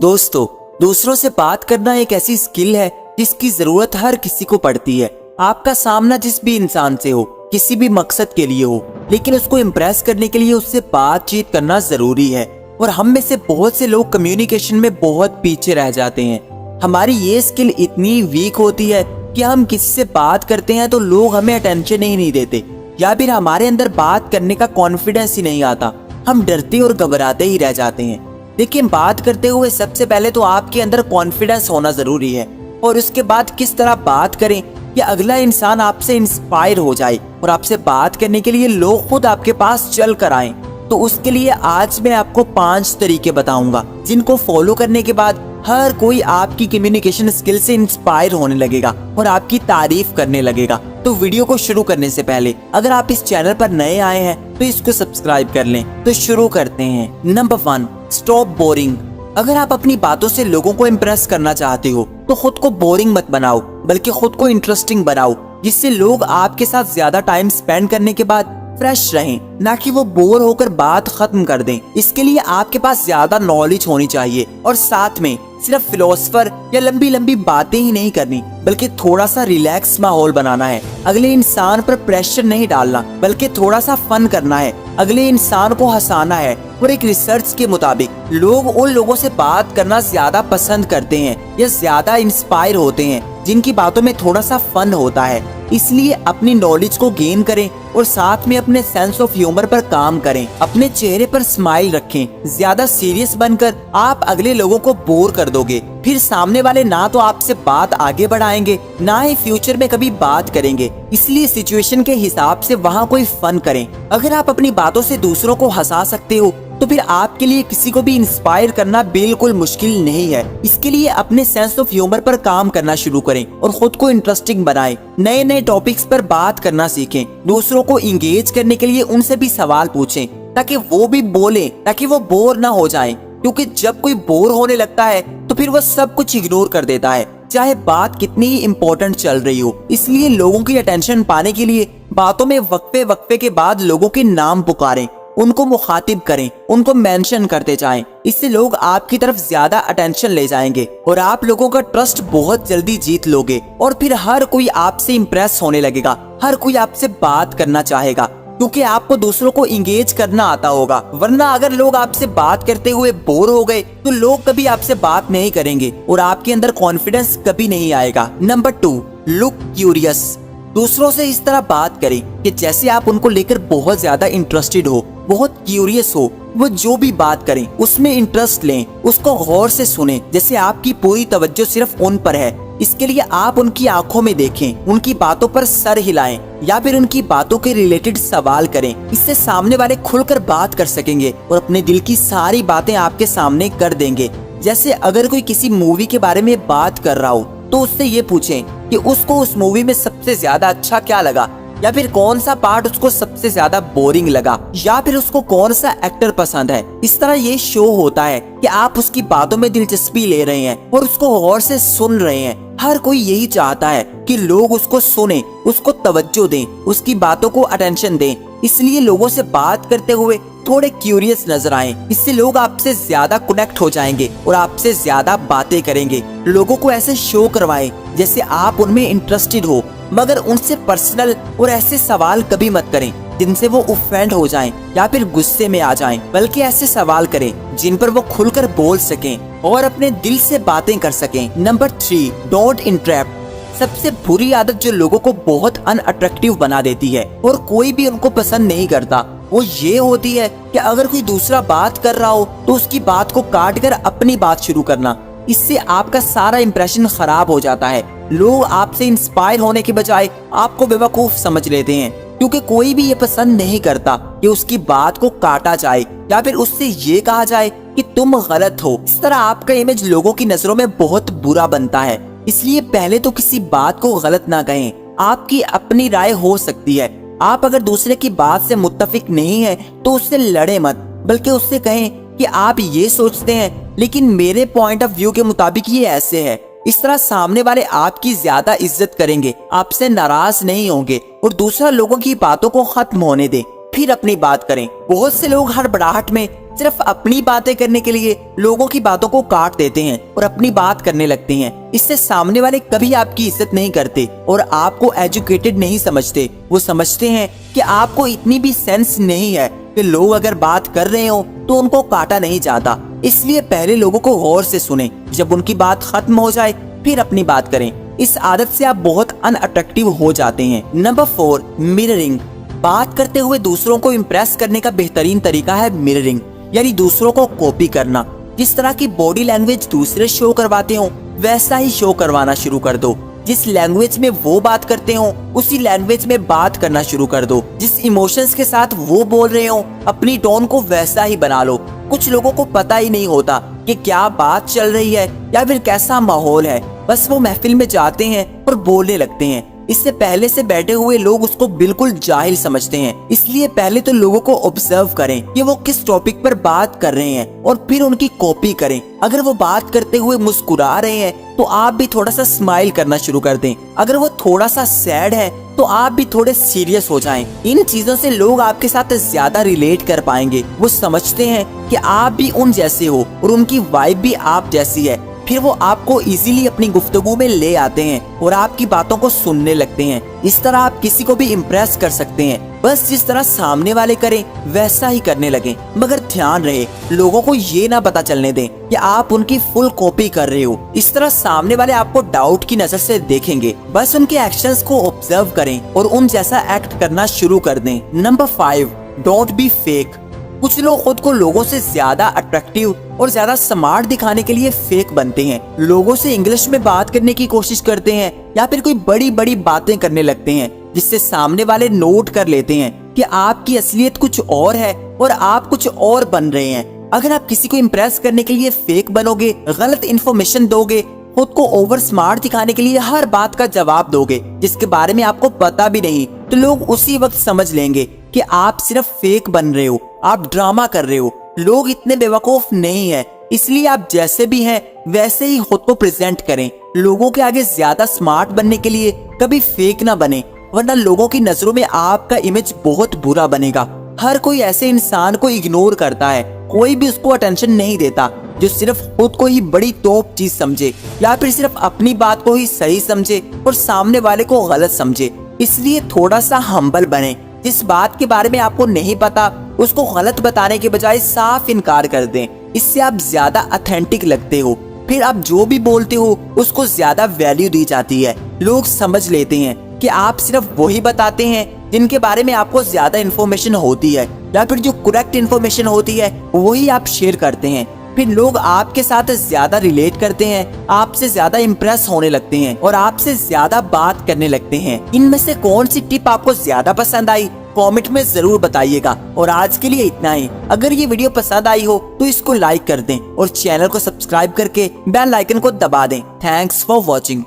दोस्तों, दूसरों से बात करना एक ऐसी स्किल है जिसकी जरूरत हर किसी को पड़ती है। आपका सामना जिस भी इंसान से हो, किसी भी मकसद के लिए हो, लेकिन उसको इम्प्रेस करने के लिए उससे बातचीत करना जरूरी है। और हम में से बहुत से लोग कम्युनिकेशन में बहुत पीछे रह जाते हैं। हमारी ये स्किल इतनी वीक होती है कि हम किसी से बात करते हैं तो लोग हमें अटेंशन ही नहीं देते, या फिर हमारे अंदर बात करने का कॉन्फिडेंस ही नहीं आता। हम डरते और घबराते ही रह जाते हैं। लेकिन बात करते हुए सबसे पहले तो आपके अंदर कॉन्फिडेंस होना जरूरी है, और उसके बाद किस तरह बात करें कि अगला इंसान आपसे इंस्पायर हो जाए और आपसे बात करने के लिए लोग खुद आपके पास चल कर आए। तो उसके लिए आज मैं आपको 5 तरीके बताऊंगा जिनको फॉलो करने के बाद हर कोई आपकी कम्युनिकेशन स्किल से इंस्पायर होने लगेगा और आपकी तारीफ करने लगेगा। तो वीडियो को शुरू करने से पहले अगर आप इस चैनल पर नए आए हैं तो इसको सब्सक्राइब कर लें। तो शुरू करते हैं। Number 1, stop boring. अगर आप अपनी बातों से लोगों को इम्प्रेस करना चाहते हो तो खुद को बोरिंग मत बनाओ, बल्कि खुद को इंटरेस्टिंग बनाओ, जिससे लोग आपके साथ ज्यादा टाइम स्पेंड करने के बाद फ्रेश रहें, ना कि वो बोर होकर बात खत्म कर दें। इसके लिए आपके पास ज्यादा नॉलेज होनी चाहिए और साथ में सिर्फ फिलोसफर या लंबी लंबी बातें ही नहीं करनी, बल्कि थोड़ा सा रिलैक्स माहौल बनाना है। अगले इंसान पर प्रेशर नहीं डालना, बल्कि थोड़ा सा फन करना है। अगले इंसान को हंसाना है। और एक रिसर्च के मुताबिक लोग उन लोगों से बात करना ज्यादा पसंद करते हैं या ज्यादा इंस्पायर होते हैं जिनकी बातों में थोड़ा सा फन होता है। इसलिए अपनी नॉलेज को गेन करें और साथ में अपने सेंस ऑफ ह्यूमर पर काम करें। अपने चेहरे पर स्माइल रखें। ज्यादा सीरियस बनकर आप अगले लोगों को बोर कर दोगे, फिर सामने वाले ना तो आपसे बात आगे बढ़ाएंगे, ना ही फ्यूचर में कभी बात करेंगे। इसलिए सिचुएशन के हिसाब से वहाँ कोई फन करें। अगर आप अपनी बातों से दूसरों को हंसा सकते हो तो फिर आपके लिए किसी को भी इंस्पायर करना बिल्कुल मुश्किल नहीं है। इसके लिए अपने सेंस ऑफ ह्यूमर पर काम करना शुरू करें और खुद को इंटरेस्टिंग बनाएं। नए नए टॉपिक्स पर बात करना सीखें। दूसरों को इंगेज करने के लिए उनसे भी सवाल पूछें ताकि वो भी बोलें, ताकि वो बोर ना हो जाएं। क्योंकि जब कोई बोर होने लगता है तो फिर वो सब कुछ इग्नोर कर देता है, चाहे बात कितनी ही इम्पोर्टेंट चल रही हो। इसलिए लोगों की अटेंशन पाने के लिए बातों में वक्फे वक्फे के बाद लोगों के नाम पुकारें, उनको मुखातिब करें, उनको मेंशन करते जाएं। इससे लोग आपकी तरफ ज्यादा अटेंशन ले जाएंगे और आप लोगों का ट्रस्ट बहुत जल्दी जीत लोगे। और फिर हर कोई आपसे इम्प्रेस होने लगेगा, हर कोई आपसे बात करना चाहेगा, क्योंकि आपको दूसरों को इंगेज करना आता होगा। वरना अगर लोग आपसे बात करते हुए बोर हो गए तो लोग कभी आपसे बात नहीं करेंगे और आपके अंदर कॉन्फिडेंस कभी नहीं आएगा। Number 2, look curious. दूसरों से इस तरह बात करें कि जैसे आप उनको लेकर बहुत ज्यादा इंटरेस्टेड हो, बहुत क्यूरियस हो। वो जो भी बात करें उसमें इंटरेस्ट लें, उसको गौर से सुनें, जैसे आपकी पूरी तवज्जो सिर्फ उन पर है। इसके लिए आप उनकी आंखों में देखें, उनकी बातों पर सर हिलाएं या फिर उनकी बातों के रिलेटेड सवाल करें। इससे सामने वाले खुलकर बात कर सकेंगे और अपने दिल की सारी बातें आपके सामने कर देंगे। जैसे अगर कोई किसी मूवी के बारे में बात कर रहा हो तो उससे ये पूछें कि उसको उस मूवी में सबसे ज्यादा अच्छा क्या लगा, या फिर कौन सा पार्ट उसको सबसे ज्यादा बोरिंग लगा, या फिर उसको कौन सा एक्टर पसंद है। इस तरह ये शो होता है कि आप उसकी बातों में दिलचस्पी ले रहे हैं और उसको गौर से सुन रहे हैं। हर कोई यही चाहता है कि लोग उसको सुने, उसको तवज्जो दें, उसकी बातों को अटेंशन दें। इसलिए लोगों से बात करते हुए थोड़े क्यूरियस नजर आएं। इससे लोग आपसे ज्यादा कनेक्ट हो जाएंगे और आपसे ज्यादा बातें करेंगे। लोगों को ऐसे शो करवाएं जैसे आप उनमें इंटरेस्टेड हो, मगर उनसे पर्सनल और ऐसे सवाल कभी मत करें जिनसे वो ऑफेंड हो जाएं या फिर गुस्से में आ जाएं, बल्कि ऐसे सवाल करें जिन पर वो खुलकर बोल सकें और अपने दिल से बातें कर सकें। Number 3, don't interrupt. सबसे बुरी आदत जो लोगों को बहुत अनअट्रैक्टिव बना देती है और कोई भी उनको पसंद नहीं करता, वो ये होती है कि अगर कोई दूसरा बात कर रहा हो तो उसकी बात को काट कर अपनी बात शुरू करना। इससे आपका सारा इंप्रेशन खराब हो जाता है। लोग आपसे इंस्पायर होने के बजाय आपको बेवकूफ समझ लेते हैं, क्योंकि कोई भी ये पसंद नहीं करता कि उसकी बात को काटा जाए या फिर उससे ये कहा जाए कि तुम गलत हो। इस तरह आपका इमेज लोगों की नजरों में बहुत बुरा बनता है। इसलिए पहले तो किसी बात को गलत ना कहें। आपकी अपनी राय हो सकती है। आप अगर दूसरे की बात से मुत्तफिक नहीं है तो उससे लड़े मत, बल्कि उससे कहें कि आप ये सोचते हैं लेकिन मेरे पॉइंट ऑफ व्यू के मुताबिक ये ऐसे है। इस तरह सामने वाले आपकी ज्यादा इज्जत करेंगे, आपसे नाराज नहीं होंगे और दूसरा लोगों की बातों को खत्म होने दे, फिर अपनी बात करें। बहुत से लोग हड़बड़ाहट में सिर्फ अपनी बातें करने के लिए लोगों की बातों को काट देते हैं और अपनी बात करने लगते हैं। इससे सामने वाले कभी आपकी इज्जत नहीं करते और आपको एजुकेटेड नहीं समझते। वो समझते हैं कि आपको इतनी भी सेंस नहीं है कि लोग अगर बात कर रहे हो तो उनको काटा नहीं जाता। इसलिए पहले लोगों को गौर से सुने, जब उनकी बात खत्म हो जाए फिर अपनी बात करें। इस आदत से आप बहुत अनअट्रैक्टिव हो जाते हैं। Number 4, mirroring. बात करते हुए दूसरों को इम्प्रेस करने का बेहतरीन तरीका है मिररिंग, यानी दूसरों को कॉपी करना। जिस तरह की बॉडी लैंग्वेज दूसरे शो करवाते हो वैसा ही शो करवाना शुरू कर दो। जिस लैंग्वेज में वो बात करते हो उसी लैंग्वेज में बात करना शुरू कर दो। जिस इमोशंस के साथ वो बोल रहे हो अपनी टोन को वैसा ही बना लो। कुछ लोगों को पता ही नहीं होता कि क्या बात चल रही है या फिर कैसा माहौल है, बस वो महफिल में जाते हैं और बोलने लगते हैं। इससे पहले से बैठे हुए लोग उसको बिल्कुल जाहिल समझते हैं। इसलिए पहले तो लोगों को ऑब्जर्व करें कि वो किस टॉपिक पर बात कर रहे हैं और फिर उनकी कॉपी करें। अगर वो बात करते हुए मुस्कुरा रहे हैं तो आप भी थोड़ा सा स्माइल करना शुरू कर दें। अगर वो थोड़ा सा सैड है तो आप भी थोड़े सीरियस हो जाएं। इन चीजों से लोग आपके साथ ज्यादा रिलेट कर पाएंगे। वो समझते हैं कि आप भी उन जैसे हो और उनकी वाइब भी आप जैसी है। फिर वो आपको इजीली अपनी गुफ्तगू में ले आते हैं और आपकी बातों को सुनने लगते हैं। इस तरह आप किसी को भी इम्प्रेस कर सकते हैं। बस जिस तरह सामने वाले करें वैसा ही करने लगे। मगर ध्यान रहे लोगों को ये ना पता चलने दें कि आप उनकी फुल कॉपी कर रहे हो। इस तरह सामने वाले आपको डाउट की नजर से देखेंगे। बस उनके एक्शंस को ऑब्जर्व करें और उन जैसा एक्ट करना शुरू कर दें। Number 5, don't be fake. कुछ लोग खुद को लोगों से ज्यादा अट्रैक्टिव और ज्यादा स्मार्ट दिखाने के लिए फेक बनते हैं। लोगों से इंग्लिश में बात करने की कोशिश करते हैं या फिर कोई बड़ी बड़ी बातें करने लगते हैं, जिससे सामने वाले नोट कर लेते हैं कि आपकी असलियत कुछ और है और आप कुछ और बन रहे हैं। अगर आप किसी को इम्प्रेस करने के लिए फेक बनोगे, गलत इन्फॉर्मेशन दोगे, खुद को ओवर स्मार्ट दिखाने के लिए हर बात का जवाब दोगे जिसके बारे में आपको पता भी नहीं, तो लोग उसी वक्त समझ लेंगे कि आप सिर्फ फेक बन रहे हो, आप ड्रामा कर रहे हो। लोग इतने बेवकूफ नहीं है, इसलिए आप जैसे भी हैं वैसे ही खुद को प्रेजेंट करें। लोगों के आगे ज्यादा स्मार्ट बनने के लिए कभी फेक ना बने, वरना लोगों की नजरों में आपका इमेज बहुत बुरा बनेगा। हर कोई ऐसे इंसान को इग्नोर करता है, कोई भी उसको अटेंशन नहीं देता जो सिर्फ खुद को ही बड़ी टॉप चीज समझे या फिर सिर्फ अपनी बात को ही सही समझे और सामने वाले को गलत समझे। इसलिए थोड़ा सा हम्बल बने। जिस बात के बारे में आपको नहीं पता उसको गलत बताने के बजाय साफ इनकार कर दें। इससे आप ज्यादा ऑथेंटिक लगते हो। फिर आप जो भी बोलते हो उसको ज्यादा वैल्यू दी जाती है। लोग समझ लेते हैं कि आप सिर्फ वही बताते हैं जिनके बारे में आपको ज्यादा इन्फॉर्मेशन होती है या फिर जो करेक्ट इन्फॉर्मेशन होती है वही आप शेयर करते हैं। फिर लोग आपके साथ ज्यादा रिलेट करते हैं, आपसे ज्यादा इम्प्रेस होने लगते हैं और आपसे ज्यादा बात करने लगते हैं। इनमें से कौन सी टिप आपको ज्यादा पसंद आई कमेंट में जरूर बताइएगा। और आज के लिए इतना ही। अगर ये वीडियो पसंद आई हो तो इसको लाइक कर दें और चैनल को सब्सक्राइब करके बेल आइकन को दबा दें। Thanks for watching.